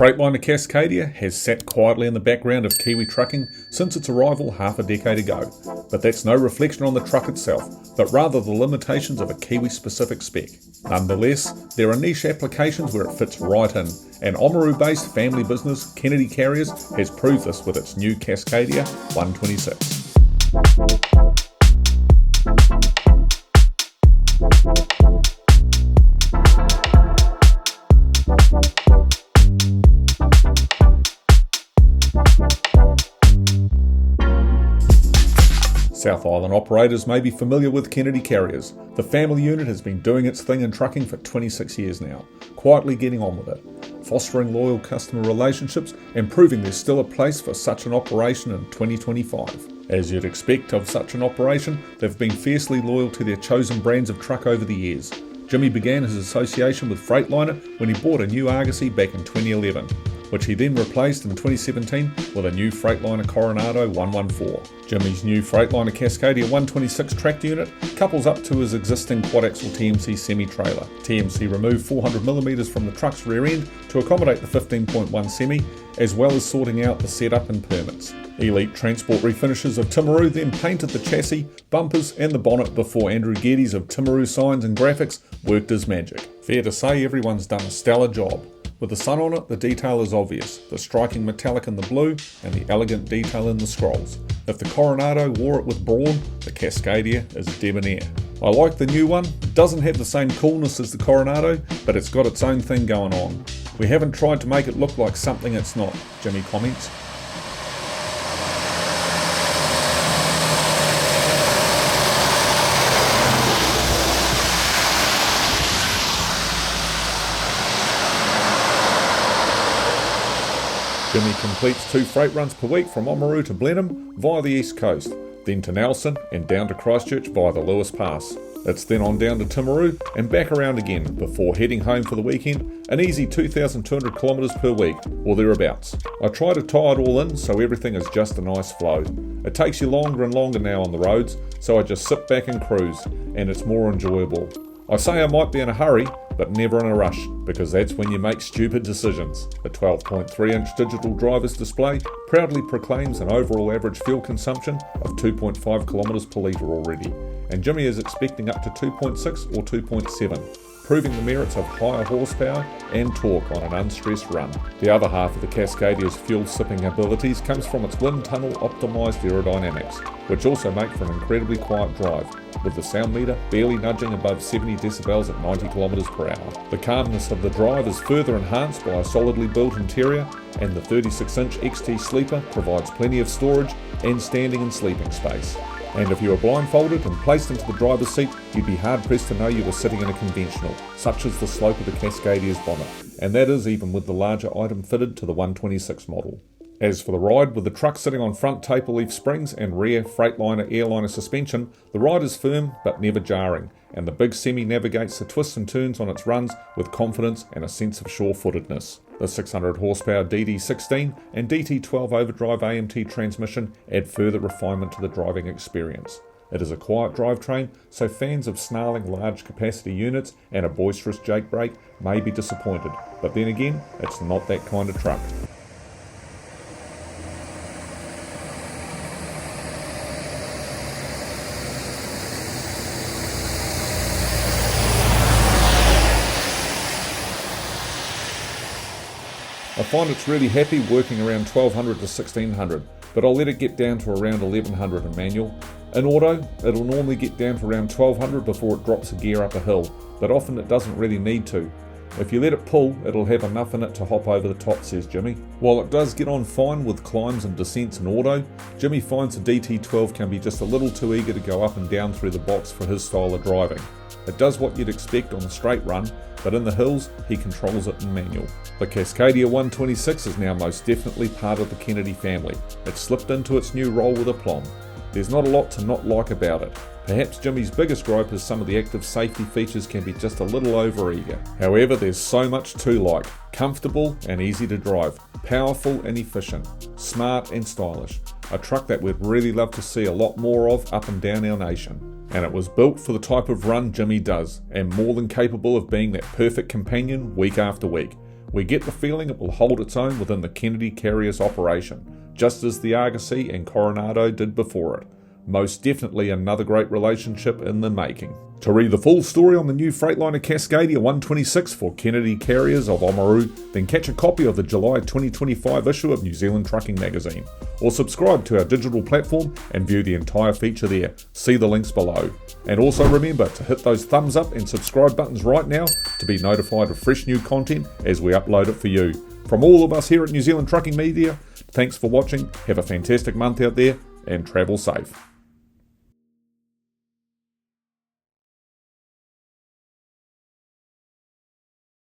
Freightliner Cascadia has sat quietly in the background of Kiwi trucking since its arrival half a decade ago, but that's no reflection on the truck itself, but rather the limitations of a Kiwi-specific spec. Nonetheless, there are niche applications where it fits right in, and Ōamaru-based family business Kennedy Carriers has proved this with its new Cascadia 126. South Island operators may be familiar with Kennedy Carriers. The family unit has been doing its thing in trucking for 26 years now, quietly getting on with it, fostering loyal customer relationships and proving there's still a place for such an operation in 2025. As you'd expect of such an operation, they've been fiercely loyal to their chosen brands of truck over the years. Jimmy began his association with Freightliner when he bought a new Argosy back in 2011, which he then replaced in 2017 with a new Freightliner Coronado 114. Jimmy's new Freightliner Cascadia 126 tracked unit couples up to his existing quad-axle TMC semi-trailer. TMC removed 400mm from the truck's rear end to accommodate the 15.1 semi, as well as sorting out the setup and permits. Elite Transport refinishes of Timaru then painted the chassis, bumpers and the bonnet before Andrew Geddes of Timaru Signs and Graphics worked his magic. Fair to say everyone's done a stellar job. With the sun on it, the detail is obvious, the striking metallic in the blue and the elegant detail in the scrolls. If the Coronado wore it with brawn, the Cascadia is debonair. I like the new one. It doesn't have the same coolness as the Coronado, but it's got its own thing going on. We haven't tried to make it look like something it's not, Jimmy comments. Jimmy completes 2 freight runs per week from Ōamaru to Blenheim via the east coast, then to Nelson and down to Christchurch via the Lewis Pass. It's then on down to Timaru and back around again before heading home for the weekend, an easy 2,200 kilometres per week or thereabouts. I try to tie it all in so everything is just a nice flow. It takes you longer and longer now on the roads, so I just sit back and cruise, and it's more enjoyable. I say I might be in a hurry, but never in a rush, because that's when you make stupid decisions. The 12.3-inch digital driver's display proudly proclaims an overall average fuel consumption of 2.5 kilometres per litre already, and Jimmy is expecting up to 2.6 or 2.7, proving the merits of higher horsepower and torque on an unstressed run. The other half of the Cascadia's fuel-sipping abilities comes from its wind tunnel optimised aerodynamics, which also make for an incredibly quiet drive, with the sound meter barely nudging above 70 decibels at 90 kilometres per hour. The calmness of the drive is further enhanced by a solidly built interior, and the 36-inch XT sleeper provides plenty of storage and standing and sleeping space. And if you were blindfolded and placed into the driver's seat, you'd be hard-pressed to know you were sitting in a conventional, such as the slope of the Cascadia's bonnet, and that is even with the larger item fitted to the 126 model. As for the ride, with the truck sitting on front taper leaf springs and rear Freightliner airliner suspension, the ride is firm but never jarring, and the big semi navigates the twists and turns on its runs with confidence and a sense of sure-footedness. The 600 horsepower DD16 and DT12 overdrive AMT transmission add further refinement to the driving experience. It is a quiet drivetrain, so fans of snarling large capacity units and a boisterous Jake brake may be disappointed, but then again, it's not that kind of truck. I find it's really happy working around 1200 to 1600, but I'll let it get down to around 1100 in manual. In auto, it'll normally get down to around 1200 before it drops a gear up a hill, but often it doesn't really need to. If you let it pull, it'll have enough in it to hop over the top, says Jimmy. While it does get on fine with climbs and descents in auto, Jimmy finds the DT12 can be just a little too eager to go up and down through the box for his style of driving. It does what you'd expect on a straight run, but in the hills, he controls it in manual. The Cascadia 126 is now most definitely part of the Kennedy family. It's slipped into its new role with aplomb. There's not a lot to not like about it. Perhaps Jimmy's biggest gripe is some of the active safety features can be just a little over-eager. However, there's so much to like. Comfortable and easy to drive, powerful and efficient, smart and stylish. A truck that we'd really love to see a lot more of up and down our nation. And it was built for the type of run Jimmy does, and more than capable of being that perfect companion week after week. we get the feeling it will hold its own within the Kennedy Carrier's operation, just as the Argosy and Coronado did before it. Most definitely another great relationship in the making. To read the full story on the new Freightliner Cascadia 126 for Kennedy Carriers of Ōamaru, then catch a copy of the July 2025 issue of New Zealand Trucking Magazine, or subscribe to our digital platform and view the entire feature there. See the links below. And also remember to hit those thumbs up and subscribe buttons right now to be notified of fresh new content as we upload it for you. From all of us here at New Zealand Trucking Media, thanks for watching, have a fantastic month out there, and travel safe.